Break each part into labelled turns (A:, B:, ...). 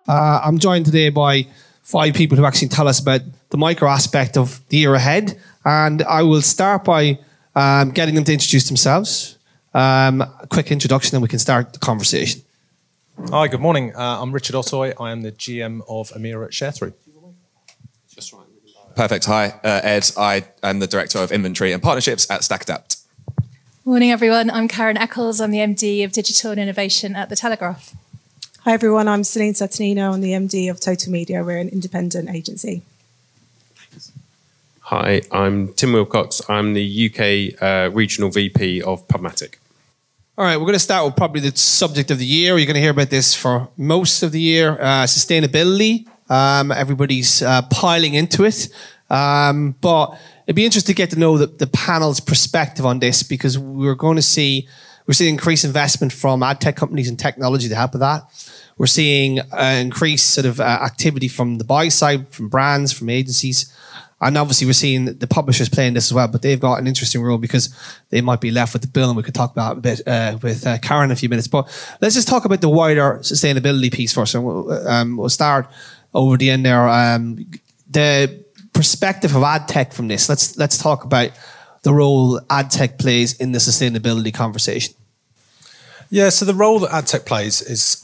A: I'm joined today by 5 people who actually tell us about the micro aspect of the year ahead. And I will start by getting them to introduce themselves. A quick introduction and we can start the conversation.
B: Hi, good morning. I'm Richard Ottoy. I am the GM of EMEA at Sharethrough.
C: Just right. Perfect. Hi, Ed. I am the Director of Inventory and Partnerships at StackAdapt.
D: Morning, everyone. I'm Ciaran Eccles. I'm the MD of Digital and Innovation at the Telegraph.
E: Hi, everyone. I'm Celine Saturnino. I'm the MD of Total Media. We're an independent agency.
F: Hi, I'm Tim Willcox. I'm the UK Regional VP of Pubmatic.
A: All right, we're going to start with probably the subject of the year. You're going to hear about this for most of the year. Sustainability. Everybody's piling into it. But it'd be interesting to get to know the panel's perspective on this, because we're seeing increased investment from ad tech companies and technology to help with that. We're seeing increased sort of activity from the buy side, from brands, from agencies. And obviously we're seeing the publishers playing this as well, but they've got an interesting role because they might be left with the bill, and we could talk about it a bit with Ciaran in a few minutes. But let's just talk about the wider sustainability piece first. And we'll start over the end there. The perspective of ad tech from this. Let's talk about the role ad tech plays in the sustainability conversation.
B: Yeah, so the role that ad tech plays is,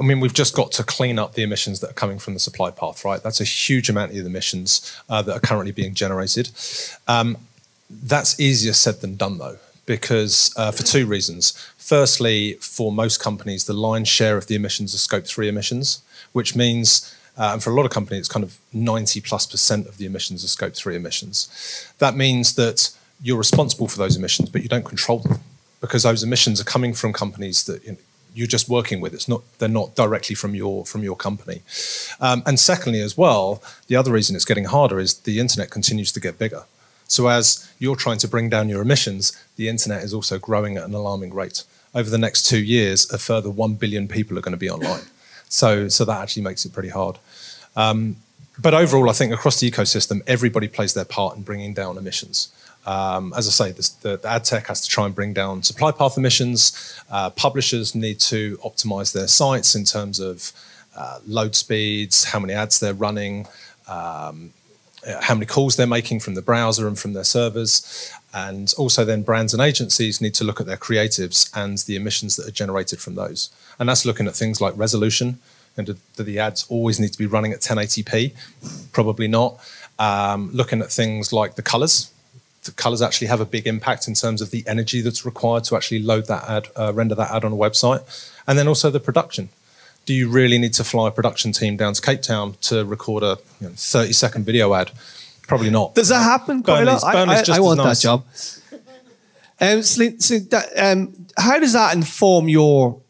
B: we've just got to clean up the emissions that are coming from the supply path, right? That's a huge amount of the emissions that are currently being generated. That's easier said than done, though, because for 2 reasons. Firstly, for most companies, the lion's share of the emissions are Scope 3 emissions, which means, and for a lot of companies, it's kind of 90+% of the emissions are Scope 3 emissions. That means that you're responsible for those emissions, but you don't control them, because those emissions are coming from companies that you're just working with. They're not directly from your company. And secondly, as well, the other reason it's getting harder is the internet continues to get bigger. So as you're trying to bring down your emissions, the internet is also growing at an alarming rate. Over the next 2 years, a further 1 billion people are going to be online. So that actually makes it pretty hard. But overall, I think across the ecosystem, everybody plays their part in bringing down emissions. As I say, the ad tech has to try and bring down supply path emissions. Publishers need to optimize their sites in terms of load speeds, how many ads they're running, how many calls they're making from the browser and from their servers. And also then brands and agencies need to look at their creatives and the emissions that are generated from those. And that's looking at things like resolution. And do the ads always need to be running at 1080p? Probably not. Looking at things like the colors. The colors actually have a big impact in terms of the energy that's required to actually load that ad, render that ad on a website. And then also the production. Do you really need to fly a production team down to Cape Town to record a 30-second video ad? Probably not.
A: Does that happen? I want that job. How does that inform your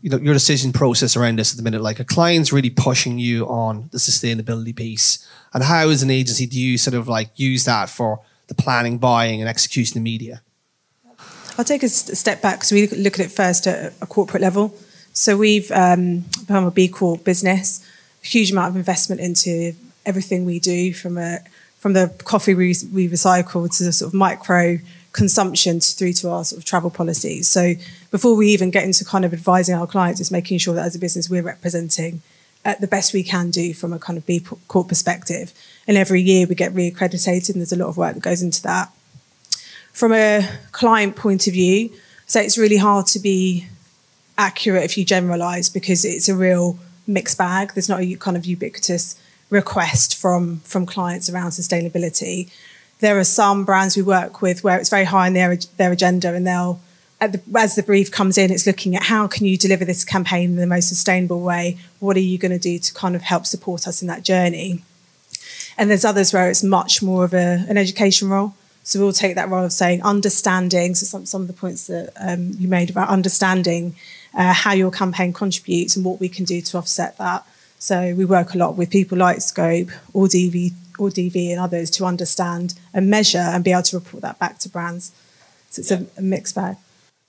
A: your decision process around this at the minute? Like, a client's really pushing you on the sustainability piece, and how, as an agency, do you sort of like use that for the planning, buying, and execution of media?
E: I'll take a step back, because we look at it first at a corporate level. So we've become a B Corp business, a huge amount of investment into everything we do, from the coffee we recycle to the sort of micro consumption through to our sort of travel policies. So before we even get into kind of advising our clients, it's making sure that as a business we're representing the best we can do from a kind of B Corp perspective. And every year we get reaccredited, and there's a lot of work that goes into that. From a client point of view, so it's really hard to be accurate if you generalise, because it's a real mixed bag. There's not a kind of ubiquitous request from clients around sustainability. There are some brands we work with where it's very high on their agenda, and they'll, as the brief comes in, it's looking at how can you deliver this campaign in the most sustainable way? What are you going to do to kind of help support us in that journey? And there's others where it's much more of an education role. So we'll take that role of saying understanding, so some of the points that you made about understanding how your campaign contributes and what we can do to offset that. So we work a lot with people like Scope or DV and others to understand and measure and be able to report that back to brands. So it's a mixed bag.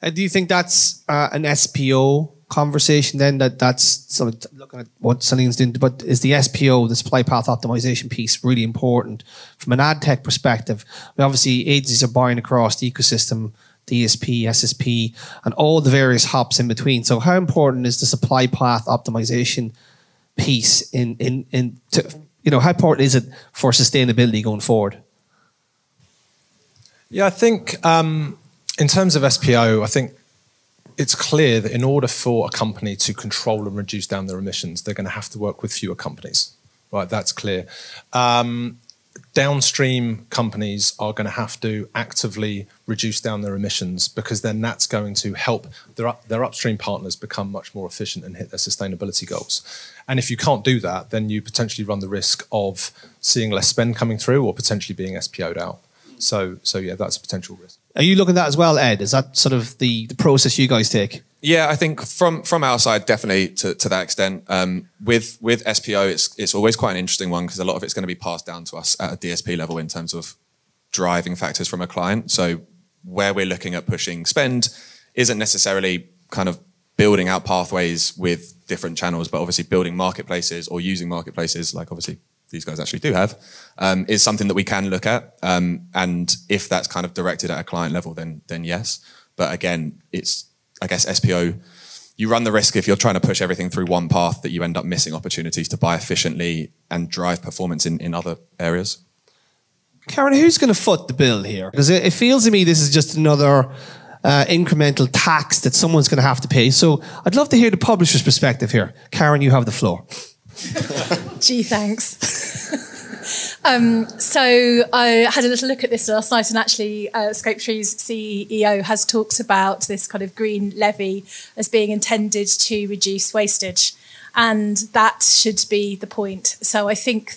A: Do you think that's an SPO conversation then? That's sort of looking at what Celine's doing, but is the SPO, the supply path optimization piece, really important from an ad tech perspective? I mean, obviously, agencies are buying across the ecosystem, DSP, SSP, and all the various hops in between. So how important is the supply path optimization piece how important is it for sustainability going forward?
B: Yeah, I think in terms of SPO, I think it's clear that in order for a company to control and reduce down their emissions, they're going to have to work with fewer companies, right? That's clear. Downstream companies are going to have to actively reduce down their emissions, because then that's going to help their upstream partners become much more efficient and hit their sustainability goals. And if you can't do that, then you potentially run the risk of seeing less spend coming through or potentially being SPO'd out. So yeah, that's a potential risk. Are
A: you looking at that as well, Ed? Is that sort of the process you guys take?
C: Yeah, I think from our side, definitely to that extent. With SPO, it's always quite an interesting one, because a lot of it's going to be passed down to us at a DSP level in terms of driving factors from a client. So where we're looking at pushing spend isn't necessarily kind of building out pathways with different channels, but obviously building marketplaces or using marketplaces, like obviously these guys actually do have, is something that we can look at. And if that's kind of directed at a client level, then yes. But again, it's, I guess, SPO, you run the risk if you're trying to push everything through one path that you end up missing opportunities to buy efficiently and drive performance in other areas.
A: Ciarán, who's going to foot the bill here? Because it feels to me this is just another incremental tax that someone's going to have to pay. So I'd love to hear the publisher's perspective here. Ciarán, you have the floor.
D: Gee, thanks. So I had a little look at this last night, and actually Scope 3's CEO has talked about this kind of green levy as being intended to reduce wastage. And that should be the point. So I think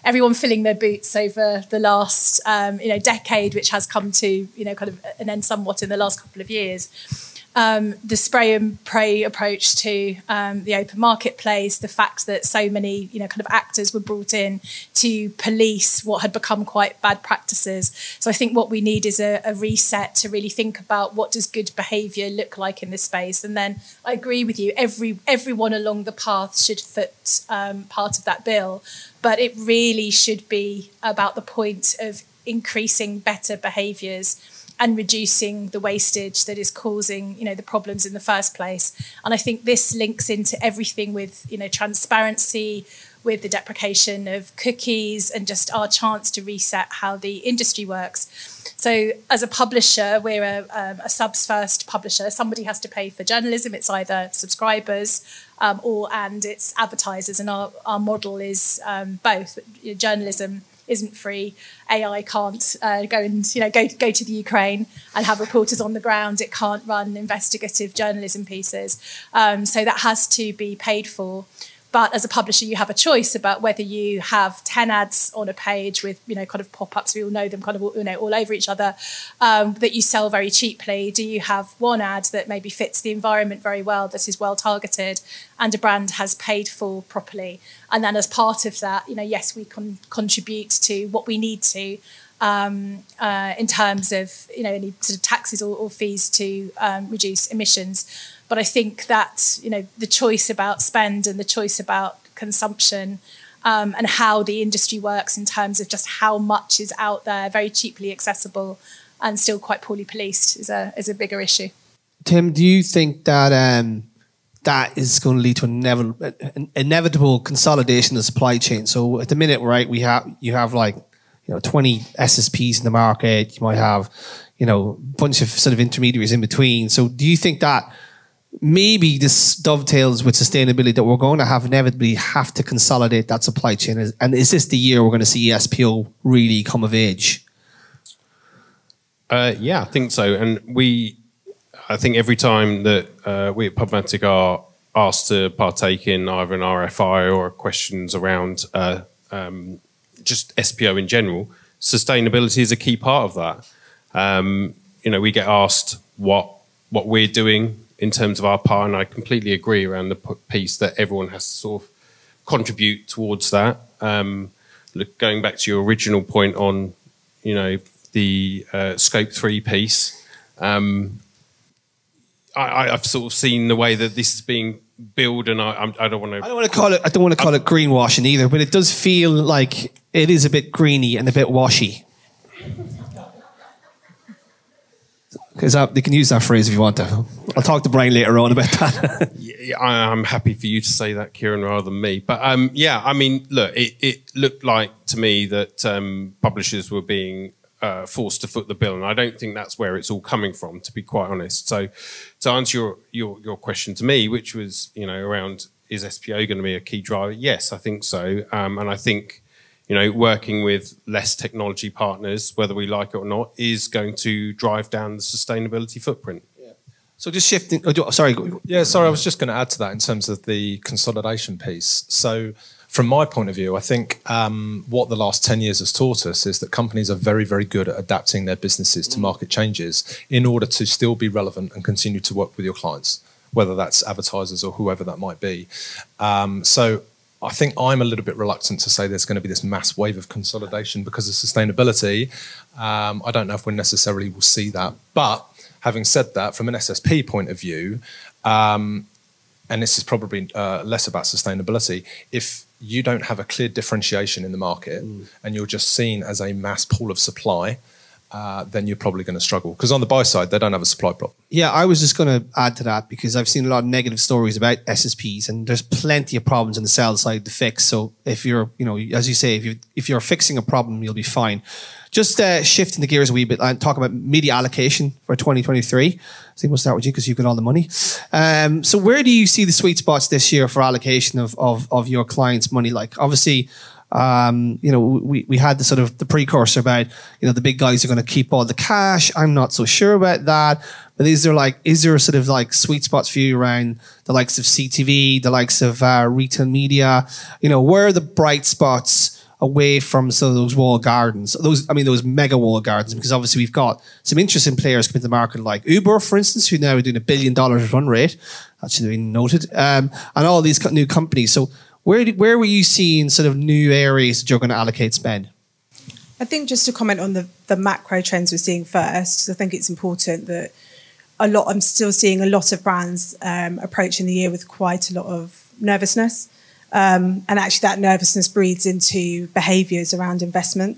D: everyone filling their boots over the last decade, which has come to kind of an end somewhat in the last couple of years. The spray and pray approach to the open marketplace, the fact that so many kind of actors were brought in to police what had become quite bad practices. So I think what we need is a reset to really think about what does good behaviour look like in this space. And then I agree with you, everyone along the path should foot part of that bill, but it really should be about the point of increasing better behaviours and reducing the wastage that is causing, the problems in the first place. And I think this links into everything with, transparency, with the deprecation of cookies, and just our chance to reset how the industry works. So as a publisher, we're a subs first publisher. Somebody has to pay for journalism. It's either subscribers and it's advertisers. And our model is both. Journalism isn't free. AI can't go to the Ukraine and have reporters on the ground. It can't run investigative journalism pieces. So that has to be paid for. But as a publisher, you have a choice about whether you have 10 ads on a page with, kind of pop-ups, we all know them, kind of, all over each other, that you sell very cheaply. Do you have one ad that maybe fits the environment very well, that is well targeted, and a brand has paid for properly? And then as part of that, yes, we can contribute to what we need to in terms of, any sort of taxes or fees to reduce emissions. But I think that, the choice about spend and the choice about consumption and how the industry works in terms of just how much is out there, very cheaply accessible and still quite poorly policed, is a bigger issue.
A: Tim, do you think that that is going to lead to an inevitable consolidation of the supply chain? So at the minute, right, you have like 20 SSPs in the market. You might have a bunch of sort of intermediaries in between. So do you think that maybe this dovetails with sustainability, that we're going to inevitably have to consolidate that supply chain? And is this the year we're going to see SPO really come of age?
F: Yeah, I think so. And I think every time that we at Pubmatic are asked to partake in either an RFI or questions around just SPO in general, sustainability is a key part of that. We get asked what we're doing in terms of our part, and I completely agree around the piece that everyone has to sort of contribute towards that. Going back to your original point on, the Scope 3 piece, I've sort of seen the way that this is being billed, and I don't want to call it
A: greenwashing either, but it does feel like it is a bit greeny and a bit washy. Because they can use that phrase if you want to. I'll talk to Brian later on about that.
F: Yeah, I'm happy for you to say that, Ciarán, rather than me. But yeah, I mean, look, it looked like to me that publishers were being forced to foot the bill, and I don't think that's where it's all coming from, to be quite honest. So to answer your question to me, which was, you know, around is SPO going to be a key driver? Yes, I think so. And I think, you know, working with less technology partners, whether we like it or not, is going to drive down the sustainability footprint. Yeah.
A: So just shifting, sorry.
B: Yeah, sorry, I was just going to add to that in terms of the consolidation piece. So from my point of view, I think what the last 10 years has taught us is that companies are very, very good at adapting their businesses to market changes in order to still be relevant and continue to work with your clients, whether that's advertisers or whoever that might be. So I think I'm a little bit reluctant to say there's going to be this mass wave of consolidation because of sustainability. I don't know if we necessarily will see that. But having said that, from an SSP point of view, and this is probably less about sustainability, if you don't have a clear differentiation in the market and you're just seen as a mass pool of supply, then you're probably going to struggle. Because on the buy side, they don't have a supply problem.
A: Yeah, I was just going to add to that because I've seen a lot of negative stories about SSPs, and there's plenty of problems on the sell side to fix. So if you're, you know, as you say, if you're fixing a problem, you'll be fine. Just shifting the gears a wee bit and talk about media allocation for 2023. I think we'll start with you because you've got all the money. So where do you see the sweet spots this year for allocation of your clients' money? Like, obviously, you know, we had the sort of the precursor about, you know, the big guys are going to keep all the cash. I'm not so sure about that. But is there sort of like sweet spots for you around the likes of CTV, the likes of retail media? You know, where are the bright spots away from some of those walled gardens? Those mega walled gardens, because obviously we've got some interesting players coming to the market, like Uber, for instance, who now are doing $1 billion run rate. That should have been noted. And all these new companies. So where were you seeing sort of new areas that you're going to allocate spend?
E: I think just to comment on the macro trends we're seeing first, I think it's important that I'm still seeing a lot of brands approaching the year with quite a lot of nervousness. And actually that nervousness breeds into behaviours around investment.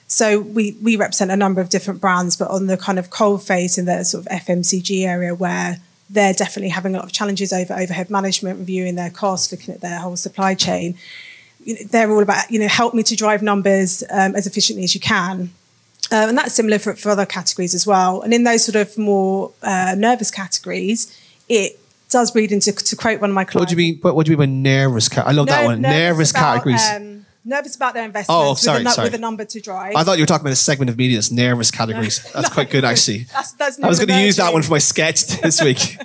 E: So we represent a number of different brands, but on the kind of cold face in the sort of FMCG area where they're definitely having a lot of challenges over overhead management, reviewing their costs, looking at their whole supply chain. They're all about, you know, help me to drive numbers as efficiently as you can. And that's similar for other categories as well. And in those sort of more nervous categories, it does breed into, to quote one of my clients.
A: What do you mean by nervous? I love that one. Nervous categories.
E: Nervous about their investments with a number to drive.
A: I thought you were talking about a segment of media that's nervous categories. That's quite good, actually.
E: That's
A: I was going to use that one for my sketch this week.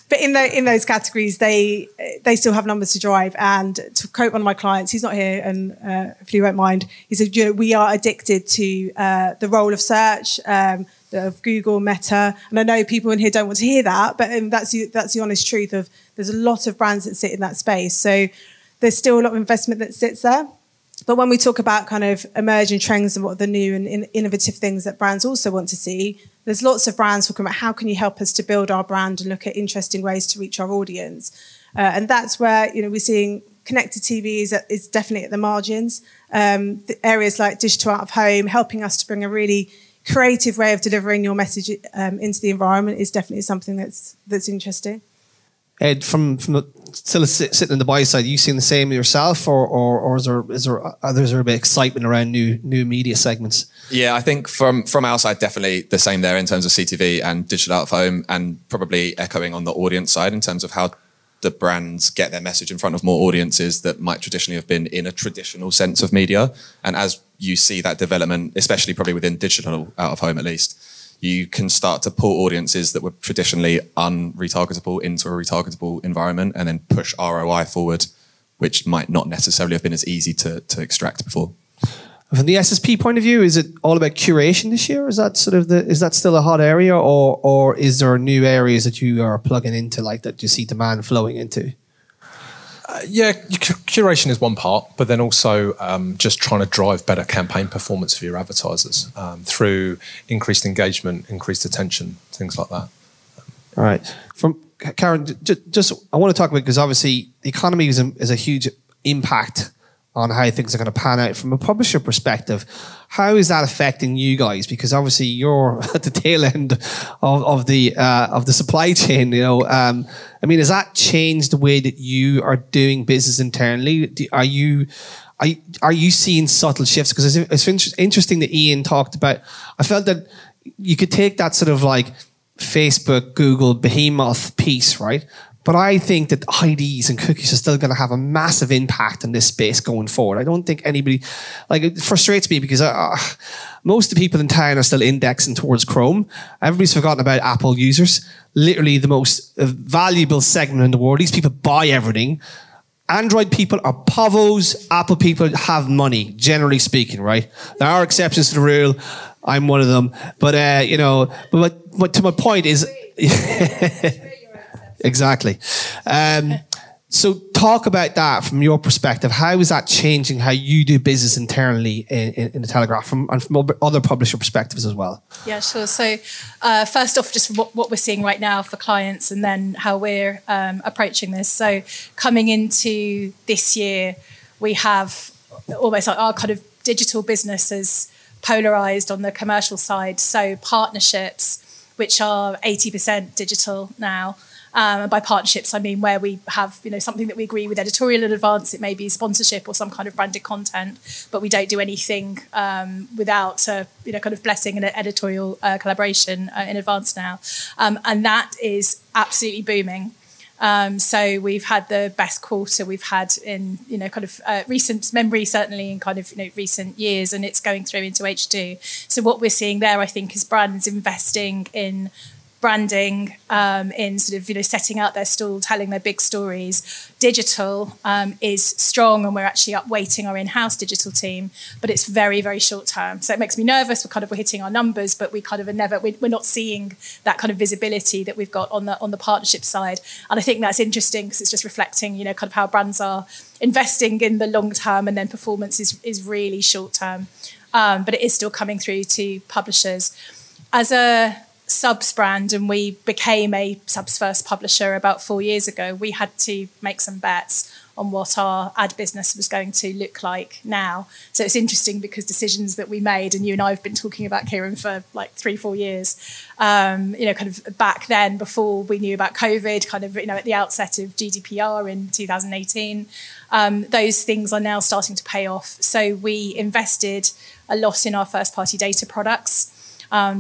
E: But in those categories, they still have numbers to drive. And to quote one of my clients, he's not here, and if you won't mind, he said, you know, we are addicted to the role of search, of Google, Meta. And I know people in here don't want to hear that, but that's the honest truth of there's a lot of brands that sit in that space. So there's still a lot of investment that sits there. But when we talk about kind of emerging trends and what are the new and innovative things that brands also want to see, there's lots of brands talking about how can you help us to build our brand and look at interesting ways to reach our audience. And that's where, you know, we're seeing connected TV is definitely at the margins. The areas like digital out of home, helping us to bring a really creative way of delivering your message into the environment is definitely something that's interesting.
A: Ed, from still sitting on the buy side, you seeing the same yourself, or is there a bit of excitement around new media segments?
C: Yeah, I think from our side, definitely the same there in terms of CTV and digital out of home, and probably echoing on the audience side in terms of how the brands get their message in front of more audiences that might traditionally have been in a traditional sense of media. And as you see that development, especially probably within digital out of home at least, you can start to pull audiences that were traditionally unretargetable into a retargetable environment and then push ROI forward, which might not necessarily have been as easy to extract before.
A: From the SSP point of view, is it all about curation this year? Is that still a hot area, or is there new areas that you are plugging into, like that you see demand flowing into?
B: Yeah, curation is one part, but then also just trying to drive better campaign performance for your advertisers through increased engagement, increased attention, things like that.
A: All right. From Ciarán, just I want to talk about, because obviously the economy is a huge impact on how things are going to pan out from a publisher perspective. How is that affecting you guys? Because obviously you're at the tail end of the supply chain. You know, I mean, has that changed the way that you are doing business internally? Are you seeing subtle shifts? Because it's interesting that Ian talked about. I felt that you could take that sort of like Facebook, Google, behemoth piece, right? But I think that IDs and cookies are still going to have a massive impact on this space going forward. I don't think anybody, like, it frustrates me because most of the people in town are still indexing towards Chrome. Everybody's forgotten about Apple users. Literally the most valuable segment in the world. These people buy everything. Android people are povos. Apple people have money, generally speaking, right? There are exceptions to the rule. I'm one of them. But, you know, but to my point is... Exactly. So talk about that from your perspective. How is that changing how you do business internally in the Telegraph and from other publisher perspectives as well? Yeah,
D: sure. So first off, just what we're seeing right now for clients and then how we're approaching this. So coming into this year, we have almost like our kind of digital business is polarized on the commercial side. So partnerships, which are 80% digital now. By partnerships, I mean where we have, you know, something that we agree with editorial in advance. It may be sponsorship or some kind of branded content, but we don't do anything without, you know, kind of blessing an editorial collaboration in advance now, and that is absolutely booming. So we've had the best quarter we've had in, you know, kind of recent memory, certainly in kind of, you know, recent years, and it's going through into H2. So what we're seeing there, I think, is brands investing in branding, in sort of, you know, setting out their stall, telling their big stories. Digital is strong, and we're actually upweighting our in-house digital team, but it's very, very short term. So it makes me nervous. We're hitting our numbers, but we kind of are never, we're not seeing that kind of visibility that we've got on the partnership side. And I think that's interesting because it's just reflecting, you know, kind of how brands are investing in the long term, and then performance is really short term. But it is still coming through to publishers. As a subs brand, and we became a subs first publisher about 4 years ago, we had to make some bets on what our ad business was going to look like now. So it's interesting because decisions that we made, and you and I have been talking about, Ciarán, for like 3-4 years, you know, kind of back then before we knew about COVID, kind of, you know, at the outset of GDPR in 2018, those things are now starting to pay off. So we invested a lot in our first party data products,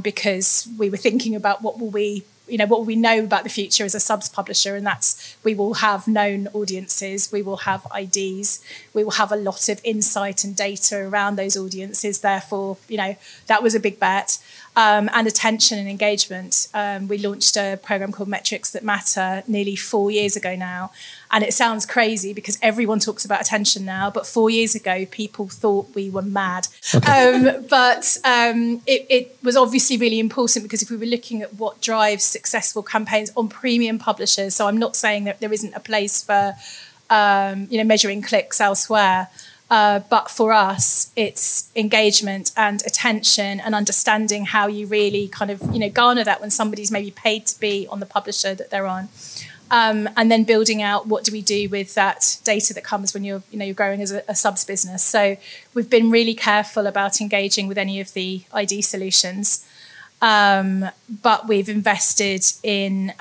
D: because we were thinking about what will we know about the future as a subs publisher, and that's we will have known audiences, we will have IDs, we will have a lot of insight and data around those audiences. Therefore, you know, that was a big bet. And attention and engagement. We launched a program called Metrics That Matter nearly 4 years ago now. And it sounds crazy because everyone talks about attention now, but 4 years ago, people thought we were mad. Okay. But it was obviously really important because if we were looking at what drives successful campaigns on premium publishers, so I'm not saying that there isn't a place for you know, measuring clicks elsewhere, but for us, it's engagement and attention and understanding how you really kind of, you know, garner that when somebody's maybe paid to be on the publisher that they're on. And then building out what do we do with that data that comes when you're growing as a subs business. So we've been really careful about engaging with any of the ID solutions. But we've invested in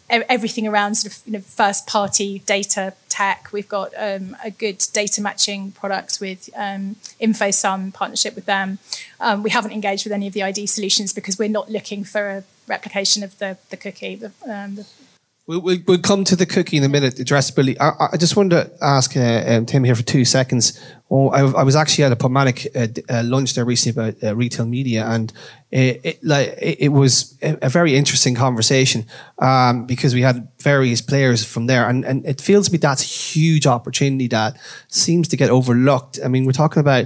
D: everything around sort of, you know, first party data tech. We've got a good data matching product with InfoSum, partnership with them. We haven't engaged with any of the ID solutions because we're not looking for a replication of the cookie.
A: We'll come to the cookie in a minute, addressability. I just wanted to ask Tim here for 2 seconds. I was actually at a Pubmatic lunch there recently about retail media, and it was a very interesting conversation because we had various players from there, and it feels to me that's a huge opportunity that seems to get overlooked. I mean, we're talking about,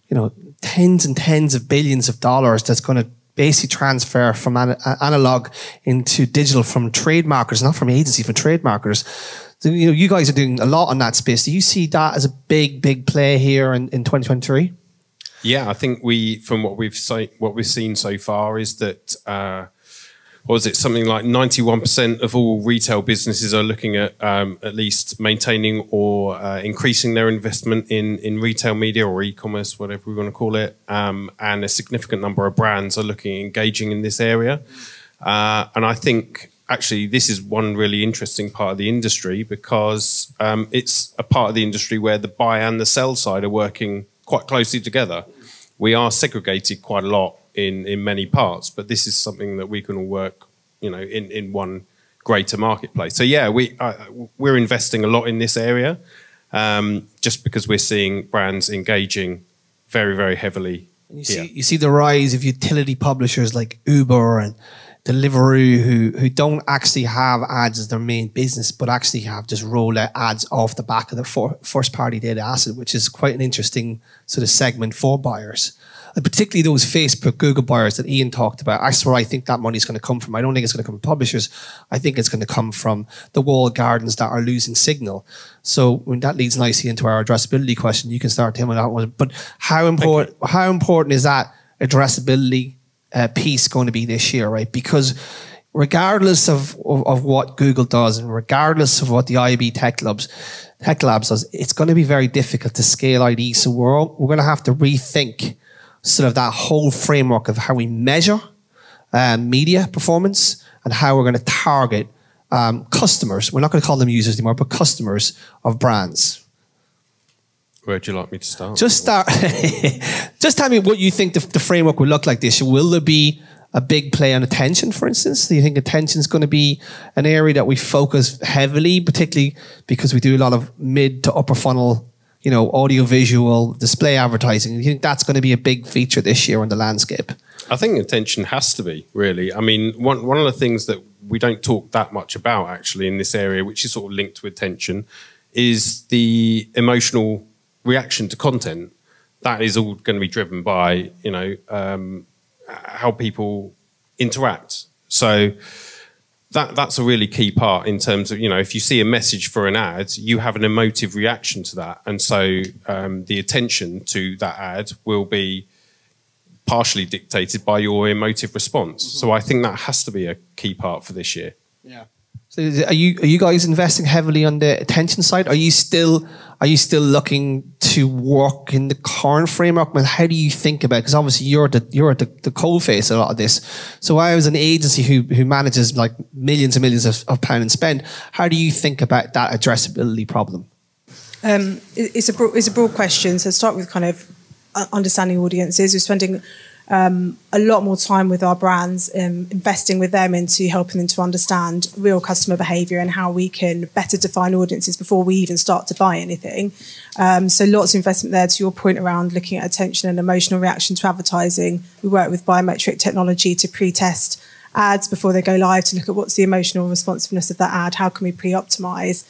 A: you know, tens and tens of billions of dollars that's going to basically transfer from analog into digital from trade marketers, not from agency, from trade marketers. So, you know, you guys are doing a lot on that space. Do you see that as a big play here in 2023?
F: Yeah, I think from what we've seen so far is that or is it something like 91% of all retail businesses are looking at least maintaining or increasing their investment in retail media or e-commerce, whatever we want to call it, and a significant number of brands are looking at engaging in this area. And I think actually this is one really interesting part of the industry, because it's a part of the industry where the buy and the sell side are working quite closely together. We are segregated quite a lot in many parts, but this is something that we can all work, in one greater marketplace. So yeah, we're investing a lot in this area, just because we're seeing brands engaging very, very heavily.
A: You see the rise of utility publishers like Uber and Deliveroo who don't actually have ads as their main business, but actually have just rolled out ads off the back of the first party data asset, which is quite an interesting sort of segment for buyers. And particularly those Facebook, Google buyers that Ian talked about. That's where I think that money is going to come from. I don't think it's going to come from publishers. I think it's going to come from the walled gardens that are losing signal. So when that leads nicely into our addressability question, you can start him on that one. But how important is that addressability piece going to be this year, right? Because regardless of what Google does, and regardless of what the IAB Tech Labs does, it's going to be very difficult to scale ID. So we're going to have to rethink sort of that whole framework of how we measure media performance and how we're going to target customers. We're not going to call them users anymore, but customers of brands.
F: Where would you like me to start?
A: Just tell me what you think the framework will look like this year. Will there be a big play on attention, for instance? Do you think attention is going to be an area that we focus heavily, particularly because we do a lot of mid to upper funnel, audio visual display advertising? Do you think that's going to be a big feature this year on the landscape?
F: I think attention has to be, really. I mean, one of the things that we don't talk that much about actually in this area, which is sort of linked to attention, is the emotional reaction to content. That is all going to be driven by, how people interact. So that's a really key part in terms of, if you see a message for an ad, you have an emotive reaction to that. And so the attention to that ad will be partially dictated by your emotive response. Mm-hmm. So I think that has to be a key part for this year. Yeah.
A: So are you guys investing heavily on the attention side? Are you still looking to work in the current framework? But how do you think about it? Because obviously you're at the coal face of a lot of this. So I was an agency who manages like millions and millions of pounds in spend. How do you think about that addressability problem?
E: It's a broad question. So start with kind of understanding audiences. We're spending a lot more time with our brands, investing with them into helping them to understand real customer behaviour and how we can better define audiences before we even start to buy anything. So lots of investment there, to your point around looking at attention and emotional reaction to advertising. We work with biometric technology to pre-test ads before they go live, to look at what's the emotional responsiveness of that ad, how can we pre-optimise.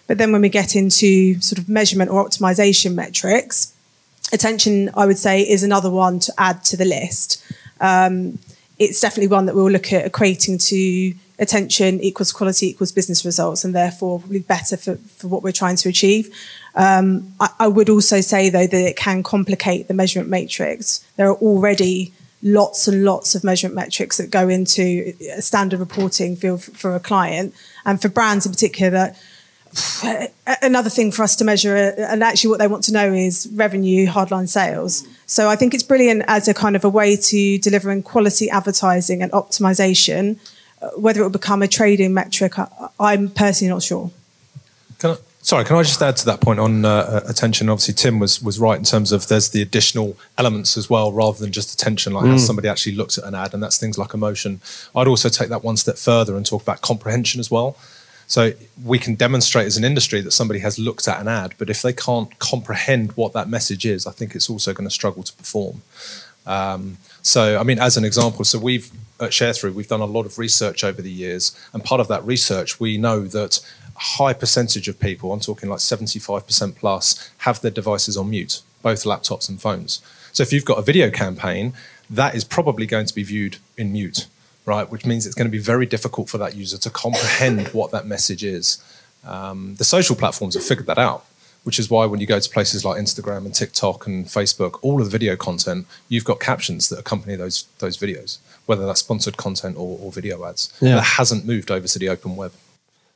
E: But then when we get into sort of measurement or optimisation metrics, attention, I would say, is another one to add to the list. It's definitely one that we'll look at equating to attention equals quality equals business results, and therefore probably better for what we're trying to achieve. I would also say, though, that it can complicate the measurement matrix. There are already lots and lots of measurement metrics that go into a standard reporting field for a client, and for brands in particular, that another thing for us to measure, and actually what they want to know is revenue, hardline sales. So I think it's brilliant as a kind of a way to delivering quality advertising and optimization. Whether it will become a trading metric, I'm personally not sure.
B: Can I just add to that point on attention? Obviously, Tim was right in terms of there's the additional elements as well, rather than just attention, like how somebody actually looks at an ad, and that's things like emotion. I'd also take that one step further and talk about comprehension as well. So we can demonstrate as an industry that somebody has looked at an ad, but if they can't comprehend what that message is, I think it's also going to struggle to perform. So, I mean, as an example, so at Sharethrough, we've done a lot of research over the years, and part of that research, we know that a high percentage of people, I'm talking like 75% plus, have their devices on mute, both laptops and phones. So if you've got a video campaign, that is probably going to be viewed in mute, right? Which means it's going to be very difficult for that user to comprehend what that message is. The social platforms have figured that out. which is why when you go to places like Instagram and TikTok and Facebook, all of the video content, you've got captions that accompany those videos, whether that's sponsored content or video ads.
A: Yeah.
B: That hasn't moved over to the open web.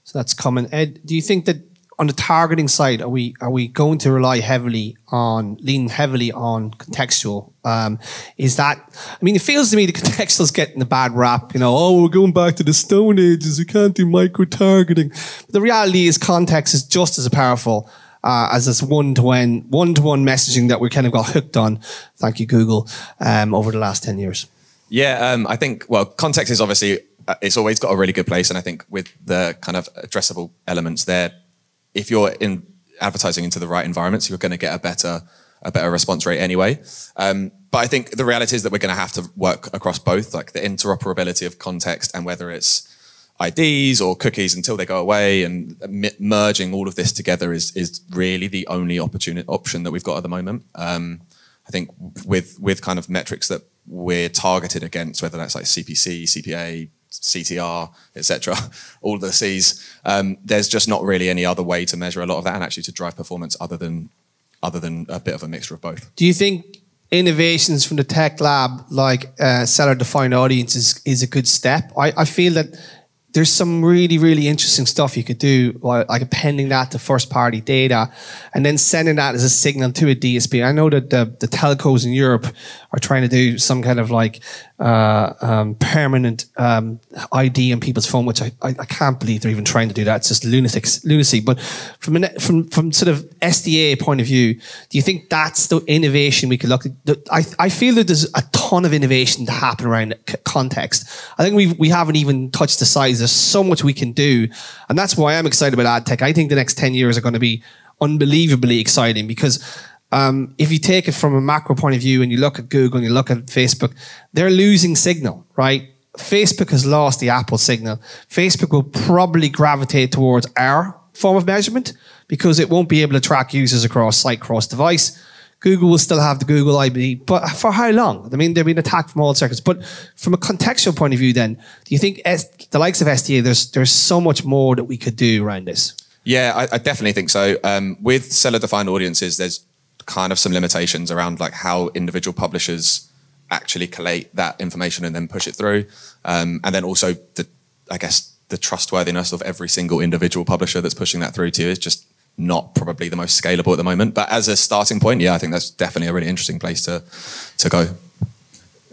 A: So that's common. Ed, do you think that on the targeting side, are we going to lean heavily on contextual? Is that? I mean, it feels to me the contextual's getting a bad rap. You know, oh, we're going back to the Stone Ages. We can't do micro targeting. But the reality is, context is just as powerful as this one-to-one messaging that we kind of got hooked on. Thank you, Google. Over the last 10 years.
C: Yeah, I think, well, context is obviously, it's always got a really good place. And I think with the kind of addressable elements there, if you're in advertising into the right environments, you're going to get a better response rate anyway. But I think the reality is that we're going to have to work across both, like the interoperability of context and whether it's IDs or cookies until they go away, and merging all of this together is really the only option that we've got at the moment. I think with kind of metrics that we're targeted against, whether that's like CPC, CPA, CTR, etc., all of the C's, there's just not really any other way to measure a lot of that and actually to drive performance other than a bit of a mixture of both.
A: Do you think innovations from the tech lab like seller-defined audience is a good step? I feel that there's some really, really interesting stuff you could do, like appending that to first-party data and then sending that as a signal to a DSP. I know that the telcos in Europe are trying to do some kind of like permanent ID on people's phone, which I can't believe they're even trying to do that. It's just lunacy. But from sort of SDA point of view, do you think that's the innovation we could look at? I feel that there's a ton of innovation to happen around context. I think we haven't even touched the size. There's so much we can do. And that's why I'm excited about ad tech. I think the next 10 years are going to be unbelievably exciting because if you take it from a macro point of view and you look at Google and you look at Facebook, they're losing signal, right? Facebook has lost the Apple signal. Facebook will probably gravitate towards our form of measurement because it won't be able to track users across site, cross device. Google will still have the Google ID, but for how long? I mean, they're being attacked from all circuits. But from a contextual point of view then, do you think the likes of SDA, there's so much more that we could do around this?
C: Yeah, I definitely think so. With seller-defined audiences, there's kind of some limitations around like how individual publishers actually collate that information and then push it through. And then also, the trustworthiness of every single individual publisher that's pushing that through to you is just not probably the most scalable at the moment. But as a starting point, yeah, I think that's definitely a really interesting place to go.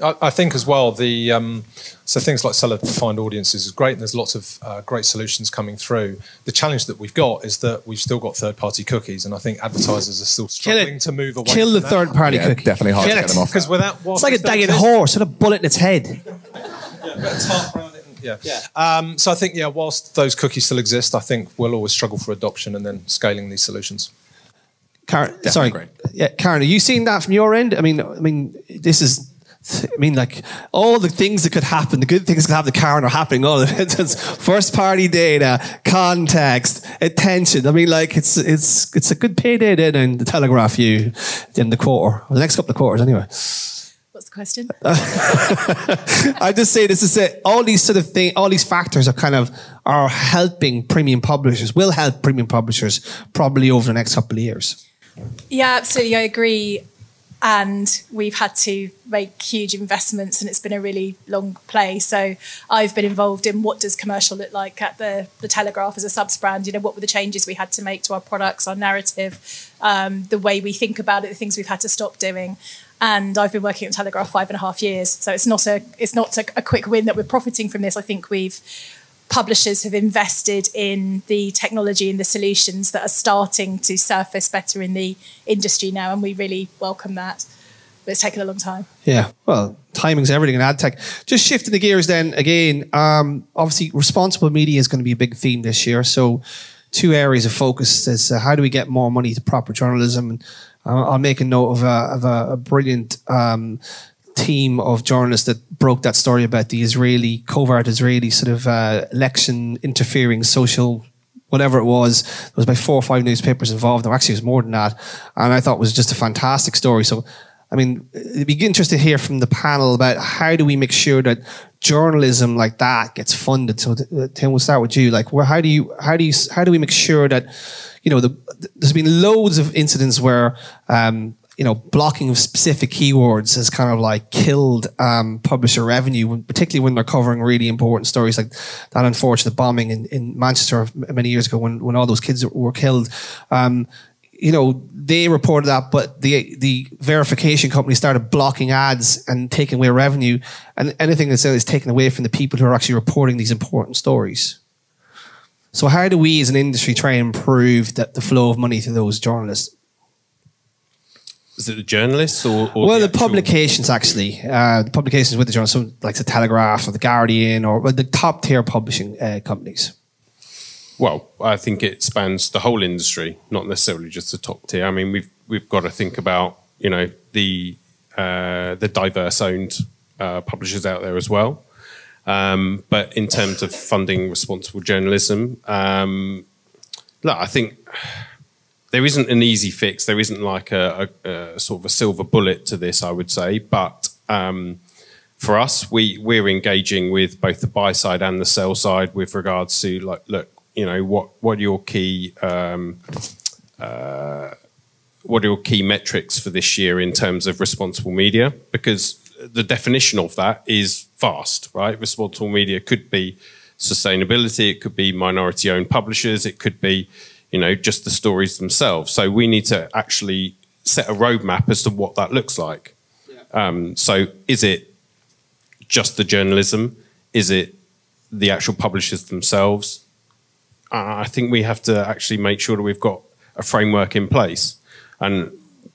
B: I think as well, so things like seller-defined audiences is great, and there's lots of great solutions coming through. The challenge that we've got is that we've still got third-party cookies, and I think advertisers are still struggling to move away
A: Kill
B: from
A: the third-party cookie.
C: Definitely hard to get them off.
B: Because without,
A: it's like a dagged horse with a bullet in its head.
B: Yeah, a bit of tarp around it. Yeah. So I think, whilst those cookies still exist, I think we'll always struggle for adoption and then scaling these solutions.
A: Ciarán, sorry, Ciarán, are you seeing that from your end? I mean, this is. I mean, like all the things that could happen, the good things that could happen to Ciarán are happening. All of it. It's first-party data, context, attention. I mean, like it's a good payday then in the Telegraph in the quarter, or the next couple of quarters, anyway.
D: What's the question?
A: I just say this is it. All these sort of things, all these factors are helping premium publishers. Will help premium publishers probably over the next couple of years.
D: Yeah, absolutely. I agree. And we've had to make huge investments and it's been a really long play. So I've been involved in what does commercial look like at the Telegraph as a subs brand. You know, what were the changes we had to make to our products, our narrative, the way we think about it, the things we've had to stop doing. And I've been working at Telegraph 5.5 years. So it's not a quick win that we're profiting from this. I think publishers have invested in the technology and the solutions that are starting to surface better in the industry now, and we really welcome that. But it's taken a long time. Yeah,
A: well, timing's everything in ad tech. Just shifting the gears then again, obviously responsible media is going to be a big theme this year. So 2 areas of focus is how do we get more money to proper journalism? And I'll make a note of a brilliant team of journalists that broke that story about the covert Israeli sort of election interfering social whatever it was. There was about 4 or 5 newspapers involved. Or actually, it was more than that. And I thought it was just a fantastic story. So I mean, it'd be interesting to hear from the panel about how do we make sure that journalism like that gets funded. So Tim, we'll start with you. Like, how do we make sure that, you know, there's been loads of incidents where, you know, blocking of specific keywords has kind of like killed publisher revenue, particularly when they're covering really important stories like that unfortunate bombing in Manchester many years ago when all those kids were killed. You know, they reported that, but the verification company started blocking ads and taking away revenue, and anything that's is taken away from the people who are actually reporting these important stories. So how do we as an industry try and improve the flow of money to those journalists?
F: Is it the journalists or
A: well, the publications actually, the publications with the journalists, so like the Telegraph or the Guardian or the top tier publishing companies?
F: Well, I think it spans the whole industry, not necessarily just the top tier. I mean, we've got to think about, you know, the diverse owned publishers out there as well. But in terms of funding responsible journalism, look, I think there isn't an easy fix. There isn't like a sort of a silver bullet to this, I would say. But for us, we're engaging with both the buy side and the sell side with regards to like, look, you know, what are your key metrics for this year in terms of responsible media? Because the definition of that is vast, right? Responsible media could be sustainability, it could be minority-owned publishers, it could be, you know, just the stories themselves. So we need to actually set a roadmap as to what that looks like. Yeah. So is it just the journalism? Is it the actual publishers themselves? I think we have to actually make sure that we've got a framework in place, and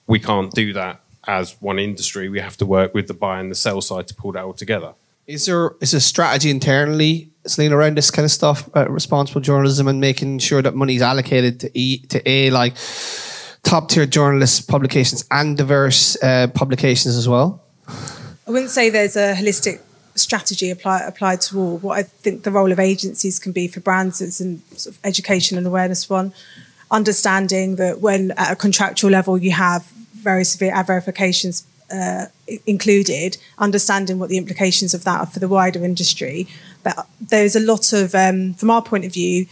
F: we can't do that as one industry. We have to work with the buy and the sell side to pull that all together. Is there a strategy internally, Celine, around this kind of stuff, responsible journalism and making sure that money is allocated to like top tier journalists, publications and diverse publications as well?
E: I wouldn't say there's a holistic strategy applied to all. What I think the role of agencies can be for brands is in sort of education and awareness one, understanding that when at a contractual level you have very severe ad verifications included, understanding what the implications of that are for the wider industry. But there's a lot of, from our point of view,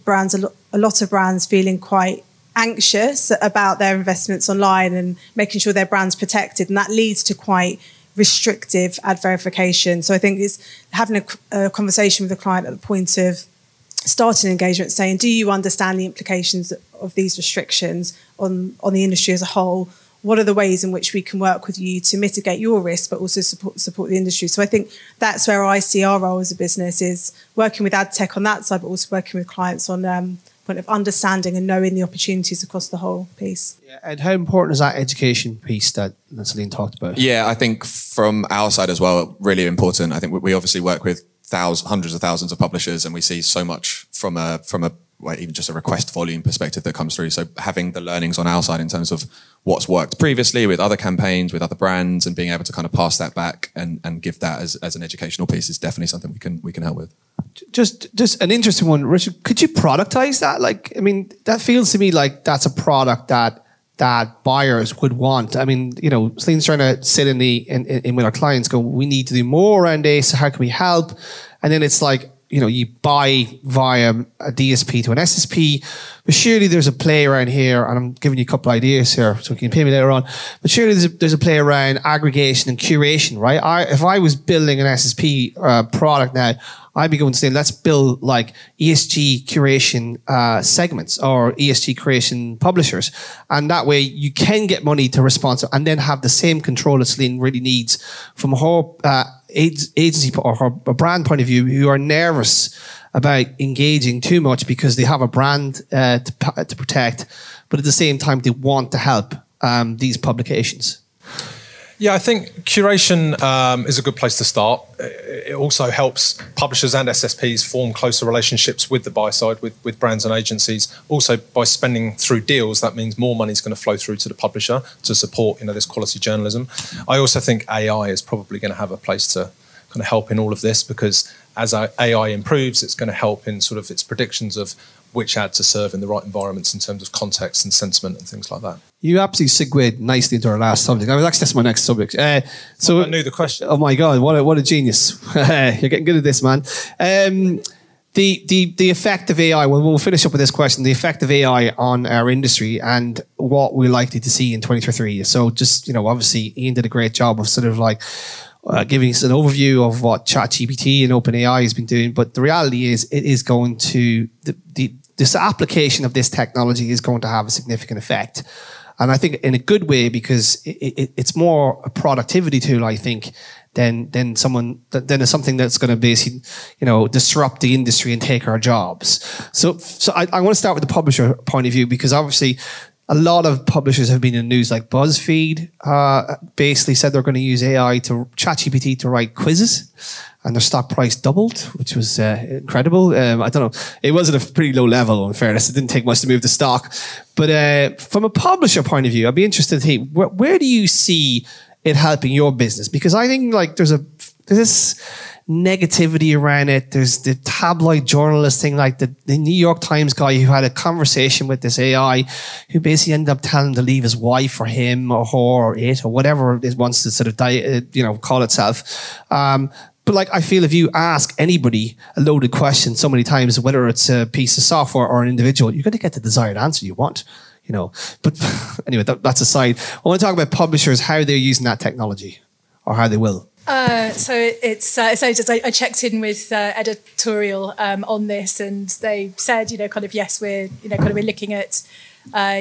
E: brands, a lot of brands feeling quite anxious about their investments online and making sure their brand's protected, and that leads to quite restrictive ad verification. So I think it's having a conversation with the client at the point of starting engagement, saying, do you understand the implications of these restrictions on the industry as a whole? What are the ways in which we can work with you to mitigate your risk, but also support the industry? So I think that's where I see our role as a business, is working with ad tech on that side, but also working with clients on point of understanding and knowing the opportunities across the whole piece.
A: Yeah, and how important is that education piece that Celine talked about?
C: Yeah, I think from our side as well, really important. I think we obviously work with hundreds of thousands of publishers, and we see so much from a well, even just a request volume perspective that comes through. So having the learnings on our side in terms of what's worked previously with other campaigns, with other brands, and being able to kind of pass that back and give that as an educational piece is definitely something we can help with. Just
A: an interesting one, Richard. Could you productize that? Like, I mean, that feels to me like that's a product that buyers would want. I mean, you know, Celine's trying to sit in with our clients, go, we need to do more around this. How can we help? And then it's like, you know, you buy via a DSP to an SSP, but surely there's a play around here, and I'm giving you a couple of ideas here, so you can pay me later on, but surely there's a play around aggregation and curation, right? If I was building an SSP product now, I'd be going to say, let's build like ESG curation segments or ESG curation publishers. And that way you can get money to respond to, and then have the same control that Celine really needs from her agency or her brand point of view, who are nervous about engaging too much because they have a brand to protect, but at the same time they want to help these publications.
B: Yeah, I think curation is a good place to start. It also helps publishers and SSPs form closer relationships with the buy side, with brands and agencies. Also, by spending through deals, that means more money is going to flow through to the publisher to support, you know, this quality journalism. I also think AI is probably going to have a place to kind of help in all of this, because as our AI improves, it's going to help in sort of its predictions of which ad to serve in the right environments in terms of context and sentiment and things like that.
A: You absolutely segued nicely into our last subject. That's my next subject. So
B: I knew the question.
A: Oh my God, what a genius. You're getting good at this, man. The effect of AI, well, we'll finish up with this question, the effect of AI on our industry and what we're likely to see in 2023. So just, obviously Ian did a great job of sort of like giving us an overview of what ChatGPT and OpenAI has been doing. But the reality is it is going to, this application of this technology is going to have a significant effect. And I think in a good way, because it's more a productivity tool, I think, than something that's going to basically, disrupt the industry and take our jobs. So I want to start with the publisher point of view, because obviously a lot of publishers have been in the news, like BuzzFeed basically said they're going to use AI to ChatGPT to write quizzes, and their stock price doubled, which was incredible. I don't know. It was at a pretty low level, in fairness. It didn't take much to move the stock. But from a publisher point of view, I'd be interested to hear, where do you see it helping your business? Because I think like there's this negativity around it. There's the tabloid journalist thing, like the New York Times guy who had a conversation with this AI who basically ended up telling him to leave his wife or him or her or it or whatever it wants to sort of call itself. But like, I feel if you ask anybody a loaded question so many times, whether it's a piece of software or an individual, you're going to get the desired answer you want, But anyway, that's aside. I want to talk about publishers, how they're using that technology or how they will.
D: So I checked in with editorial on this, and they said, yes, we're looking at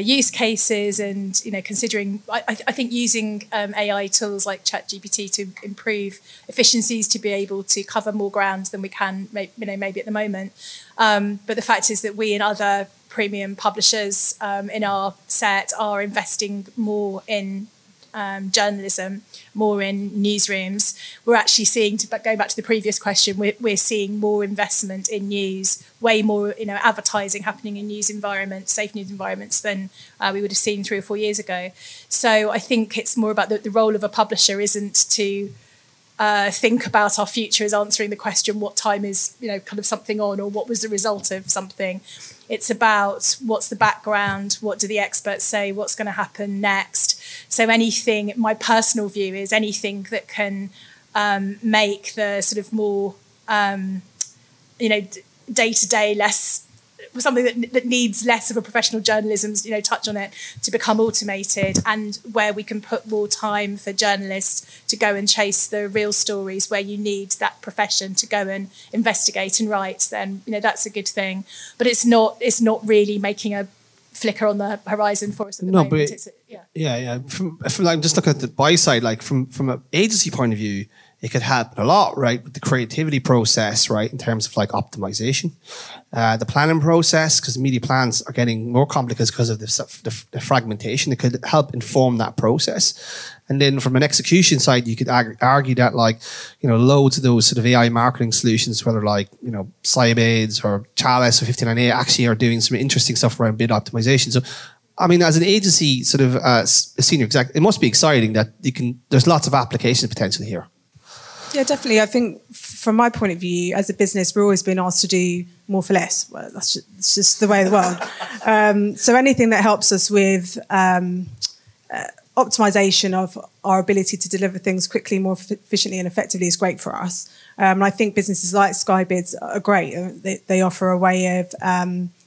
D: use cases and considering. I think using AI tools like ChatGPT to improve efficiencies to be able to cover more ground than we can, maybe at the moment. But the fact is that we and other premium publishers in our set are investing more in journalism, more in newsrooms. We're actually seeing, going back to the previous question, we're seeing more investment in news, way more advertising happening in news environments, safe news environments than we would have seen 3 or 4 years ago. So I think it's more about the role of a publisher isn't to think about our future as answering the question, what time is kind of something on, or what was the result of something. It's about what's the background, what do the experts say, what's going to happen next. So anything, my personal view is anything that can make the sort of more, day-to-day less, something that needs less of a professional journalism's, touch on it, to become automated, and where we can put more time for journalists to go and chase the real stories where you need that profession to go and investigate and write, then, that's a good thing. But it's not really making a flicker on the horizon for us at the moment. But yeah.
A: From like, just look at the buy side, like from an agency point of view, it could help a lot, right? With the creativity process, right? In terms of like optimization, the planning process, because media plans are getting more complicated because of the fragmentation. It could help inform that process. And then from an execution side, you could argue that like, loads of those sort of AI marketing solutions, whether like, Scibids or Chalice or 59A actually are doing some interesting stuff around bid optimization. So, I mean, as an agency sort of a senior exec, it must be exciting that there's lots of application potential here.
E: Yeah, definitely. I think from my point of view, as a business, we're always being asked to do more for less. Well, it's just the way of the world. So anything that helps us with optimization of our ability to deliver things quickly, more efficiently and effectively is great for us. And I think businesses like Skybids are great. They offer a way of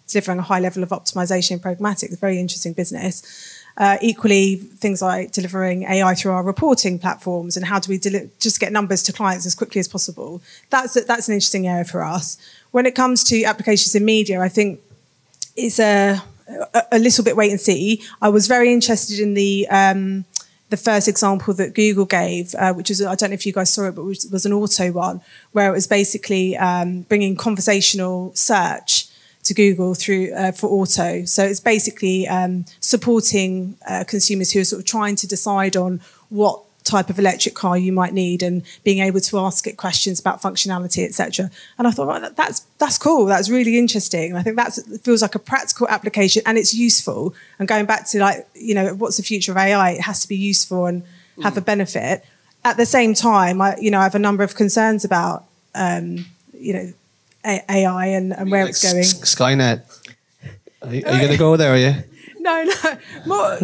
E: delivering a high level of optimization in Pubmatic. It's a very interesting business. Equally, things like delivering AI through our reporting platforms and how do we just get numbers to clients as quickly as possible. That's an interesting area for us. When it comes to applications in media, I think it's a little bit wait and see. I was very interested in the first example that Google gave, which is, I don't know if you guys saw it, but which was an Ottoy one, where it was basically bringing conversational search to Google through for auto. So it's basically supporting consumers who are sort of trying to decide on what type of electric car you might need and being able to ask it questions about functionality, etc. And I thought, well, that's cool. That's really interesting. And I think it feels like a practical application and it's useful. And going back to like, what's the future of AI? It has to be useful and have a benefit. At the same time, I have a number of concerns about AI and where it's going.
A: Skynet. Are you going to go there? Are you?
E: No. More.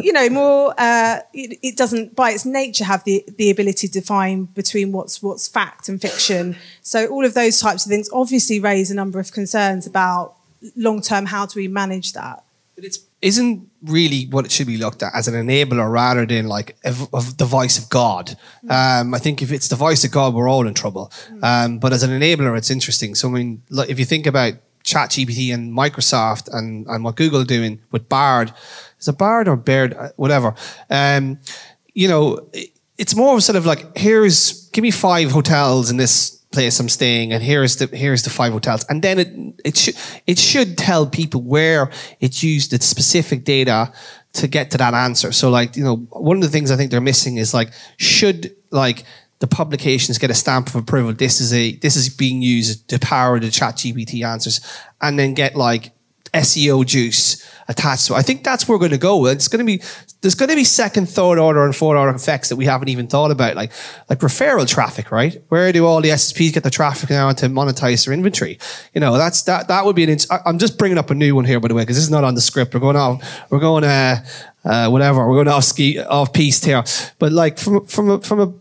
E: It doesn't, by its nature, have the ability to define between what's fact and fiction. So all of those types of things obviously raise a number of concerns about long term. How do we manage that?
A: But it isn't really what it should be looked at as an enabler rather than like the voice of God. I think if it's the voice of God, we're all in trouble. But as an enabler, it's interesting. So I mean, if you think about ChatGPT and Microsoft and what Google are doing with Bard, is it Bard or Baird, whatever? It's more of sort of like, give me 5 hotels in this place I'm staying, and here's the 5 hotels, and then it should tell people where it's used its specific data to get to that answer. So like, one of the things I think they're missing is like, should like the publications get a stamp of approval? This is being used to power the ChatGPT answers, and then get like SEO juice attached to it. I think that's where we're going to go. There's going to be second, third order and fourth order effects that we haven't even thought about, like referral traffic, right? Where do all the SSPs get the traffic now to monetize their inventory? That would be I'm just bringing up a new one here, by the way, because this is not on the script. We're going off piste here. But like from a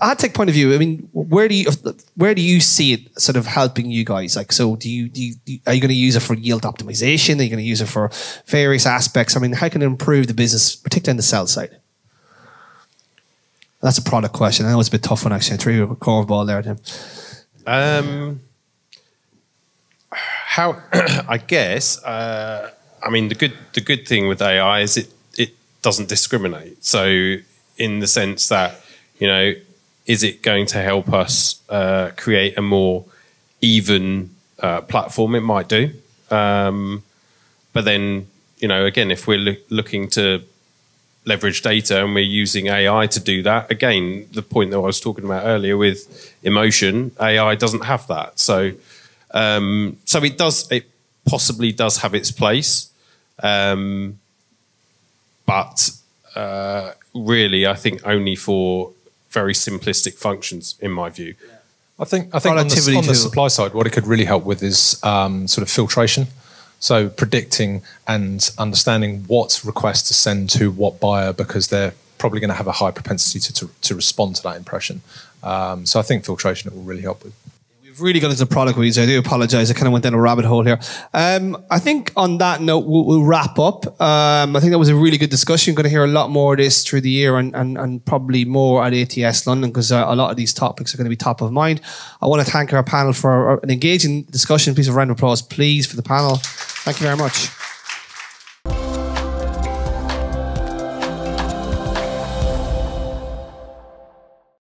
A: ad tech point of view, I mean, where do you see it sort of helping you guys? Like, so are you going to use it for yield optimization? Are you going to use it for various aspects? I mean, how can it improve the business, particularly on the sell side? That's a product question. I know it's a bit tough one actually. I threw you a curveball there, Tim.
F: How I guess. I mean, the good thing with AI is it doesn't discriminate. So in the sense that, is it going to help us create a more even platform? It might do. But then, again, if we're looking to leverage data and we're using AI to do that, again, the point that I was talking about earlier with emotion, AI doesn't have that. So it possibly does have its place. But really, I think only for very simplistic functions, in my view.
B: I think on the supply side, what it could really help with is sort of filtration. So predicting and understanding what requests to send to what buyer, because they're probably going to have a high propensity to respond to that impression. So I think filtration it will really help with.
A: We've really got into product reviews. I do apologize. I kind of went down a rabbit hole here. I think on that note, we'll wrap up. I think that was a really good discussion. You're going to hear a lot more of this through the year and probably more at ATS London, because a lot of these topics are going to be top of mind. I want to thank our panel for an engaging discussion. Please, a round of applause, please, for the panel. Thank you very much.